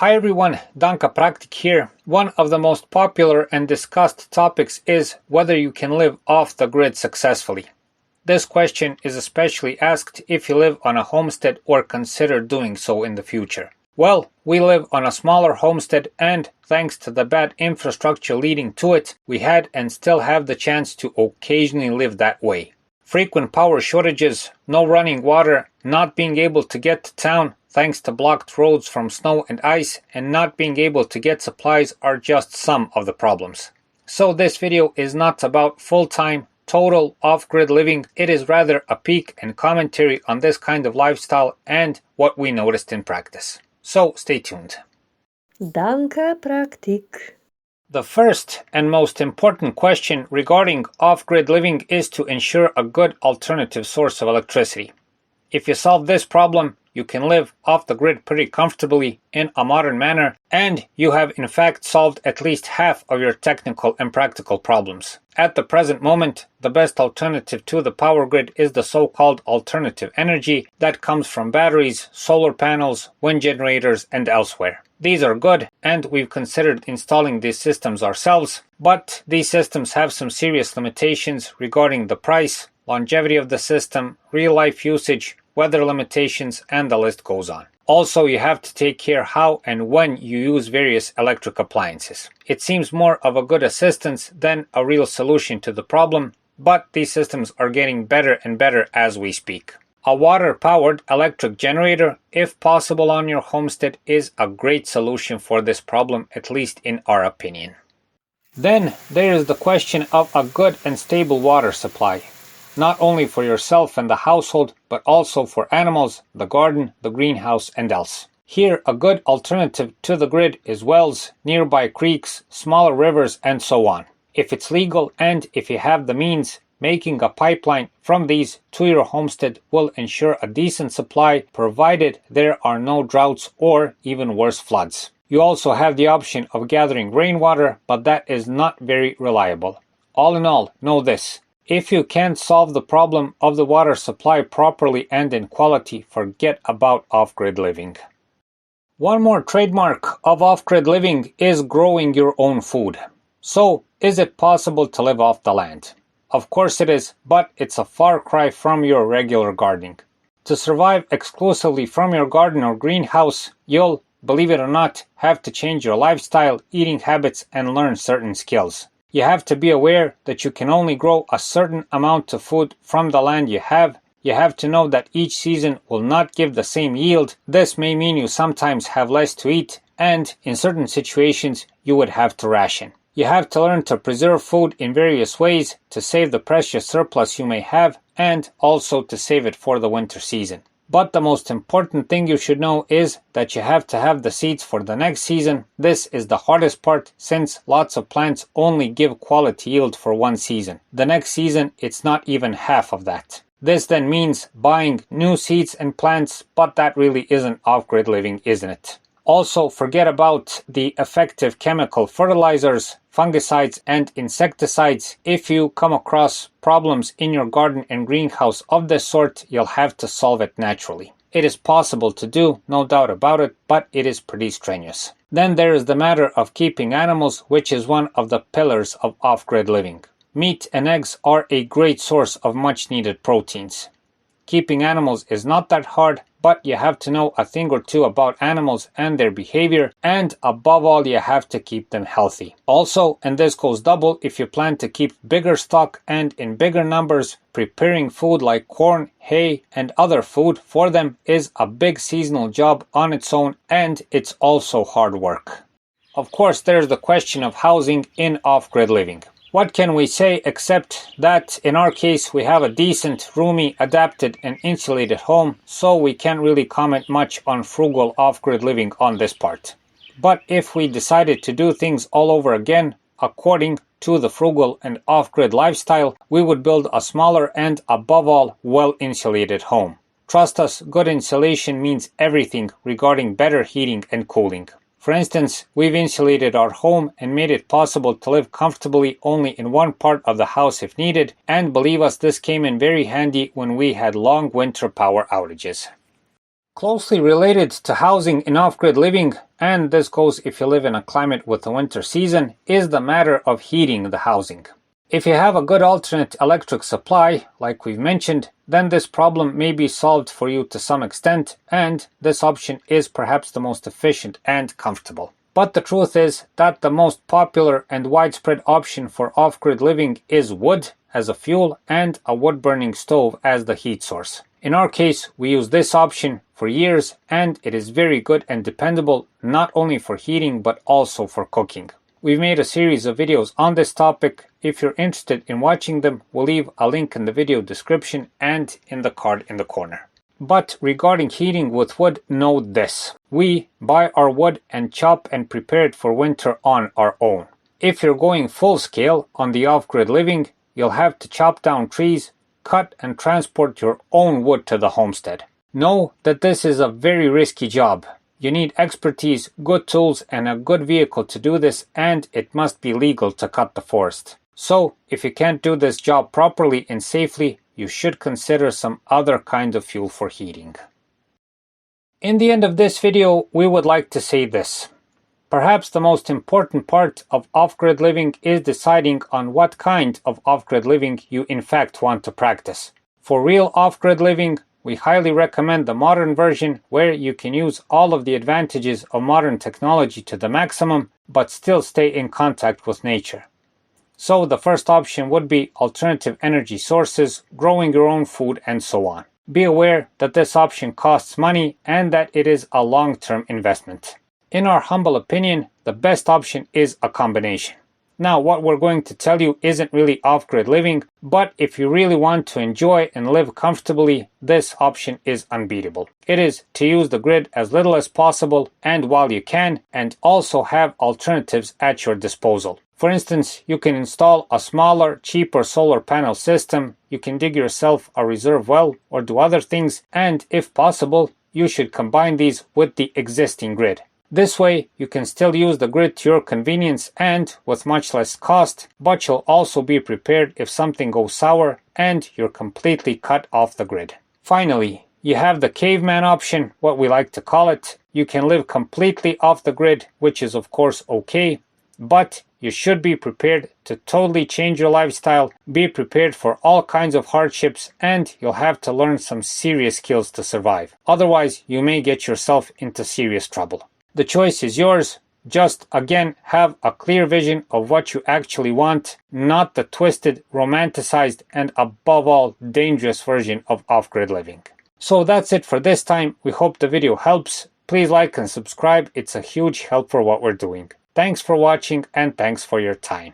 Hi everyone, Danka Praktik here. One of the most popular and discussed topics is whether you can live off the grid successfully. This question is especially asked if you live on a homestead or consider doing so in the future. Well, we live on a smaller homestead and, thanks to the bad infrastructure leading to it, we had and still have the chance to occasionally live that way. Frequent power shortages, no running water, not being able to get to town thanks to blocked roads from snow and ice, and not being able to get supplies are just some of the problems. So this video is not about full-time, total off-grid living. It is rather a peek and commentary on this kind of lifestyle and what we noticed in practice. So stay tuned. Danka Praktik. The first and most important question regarding off-grid living is to ensure a good alternative source of electricity. If you solve this problem, you can live off the grid pretty comfortably in a modern manner, and you have in fact solved at least half of your technical and practical problems. At the present moment, the best alternative to the power grid is the so-called alternative energy that comes from batteries, solar panels, wind generators, and elsewhere. These are good, and we've considered installing these systems ourselves, but these systems have some serious limitations regarding the price, longevity of the system, real-life usage, weather limitations, and the list goes on. Also, you have to take care how and when you use various electric appliances. It seems more of a good assistance than a real solution to the problem, but these systems are getting better and better as we speak. A water-powered electric generator, if possible on your homestead, is a great solution for this problem, at least in our opinion. Then there is the question of a good and stable water supply. Not only for yourself and the household, but also for animals, the garden, the greenhouse, and else. Here, a good alternative to the grid is wells, nearby creeks, smaller rivers, and so on. If it's legal and if you have the means, making a pipeline from these to your homestead will ensure a decent supply, provided there are no droughts or even worse floods. You also have the option of gathering rainwater, but that is not very reliable. All in all, know this. If you can't solve the problem of the water supply properly and in quality, forget about off-grid living. One more trademark of off-grid living is growing your own food. So, is it possible to live off the land? Of course it is, but it's a far cry from your regular gardening. To survive exclusively from your garden or greenhouse, you'll, believe it or not, have to change your lifestyle, eating habits, and learn certain skills. You have to be aware that you can only grow a certain amount of food from the land you have. You have to know that each season will not give the same yield. This may mean you sometimes have less to eat, and in certain situations you would have to ration. You have to learn to preserve food in various ways to save the precious surplus you may have, and also to save it for the winter season. But the most important thing you should know is that you have to have the seeds for the next season. This is the hardest part, since lots of plants only give quality yield for one season. The next season, it's not even half of that. This then means buying new seeds and plants, but that really isn't off-grid living, isn't it? Also, forget about the effective chemical fertilizers, fungicides, and insecticides. If you come across problems in your garden and greenhouse of this sort, you'll have to solve it naturally. It is possible to do, no doubt about it, but it is pretty strenuous. Then there is the matter of keeping animals, which is one of the pillars of off-grid living. Meat and eggs are a great source of much-needed proteins. Keeping animals is not that hard, but you have to know a thing or two about animals and their behavior, and above all, you have to keep them healthy. Also, and this goes double if you plan to keep bigger stock and in bigger numbers, preparing food like corn, hay, and other food for them is a big seasonal job on its own, and it's also hard work. Of course, there's the question of housing in off-grid living. What can we say except that in our case we have a decent, roomy, adapted and insulated home, so we can't really comment much on frugal off-grid living on this part. But if we decided to do things all over again, according to the frugal and off-grid lifestyle, we would build a smaller and, above all, well-insulated home. Trust us, good insulation means everything regarding better heating and cooling. For instance, we've insulated our home and made it possible to live comfortably only in one part of the house if needed, and believe us, this came in very handy when we had long winter power outages. Closely related to housing in off-grid living, and this goes if you live in a climate with a winter season, is the matter of heating the housing. If you have a good alternate electric supply, like we've mentioned, then this problem may be solved for you to some extent, and this option is perhaps the most efficient and comfortable. But the truth is that the most popular and widespread option for off-grid living is wood as a fuel and a wood-burning stove as the heat source. In our case, we use this option for years, and it is very good and dependable not only for heating but also for cooking. We've made a series of videos on this topic. If you're interested in watching them, we'll leave a link in the video description and in the card in the corner. But regarding heating with wood, note this. We buy our wood and chop and prepare it for winter on our own. If you're going full scale on the off-grid living, you'll have to chop down trees, cut and transport your own wood to the homestead. Know that this is a very risky job. You need expertise, good tools, and a good vehicle to do this, and it must be legal to cut the forest. So, if you can't do this job properly and safely, you should consider some other kind of fuel for heating. In the end of this video, we would like to say this. Perhaps the most important part of off-grid living is deciding on what kind of off-grid living you in fact want to practice. For real off-grid living, we highly recommend the modern version where you can use all of the advantages of modern technology to the maximum, but still stay in contact with nature. So the first option would be alternative energy sources, growing your own food, and so on. Be aware that this option costs money and that it is a long-term investment. In our humble opinion, the best option is a combination. Now, what we're going to tell you isn't really off-grid living, but if you really want to enjoy and live comfortably, this option is unbeatable. It is to use the grid as little as possible and while you can, and also have alternatives at your disposal. For instance, you can install a smaller, cheaper solar panel system, you can dig yourself a reserve well or do other things, and if possible, you should combine these with the existing grid. This way, you can still use the grid to your convenience and with much less cost, but you'll also be prepared if something goes sour and you're completely cut off the grid. Finally, you have the caveman option, what we like to call it. You can live completely off the grid, which is of course okay, but you should be prepared to totally change your lifestyle, be prepared for all kinds of hardships, and you'll have to learn some serious skills to survive. Otherwise, you may get yourself into serious trouble. The choice is yours. Just, again, have a clear vision of what you actually want, not the twisted, romanticized, and above all, dangerous version of off-grid living. So that's it for this time. We hope the video helps. Please like and subscribe. It's a huge help for what we're doing. Thanks for watching and thanks for your time.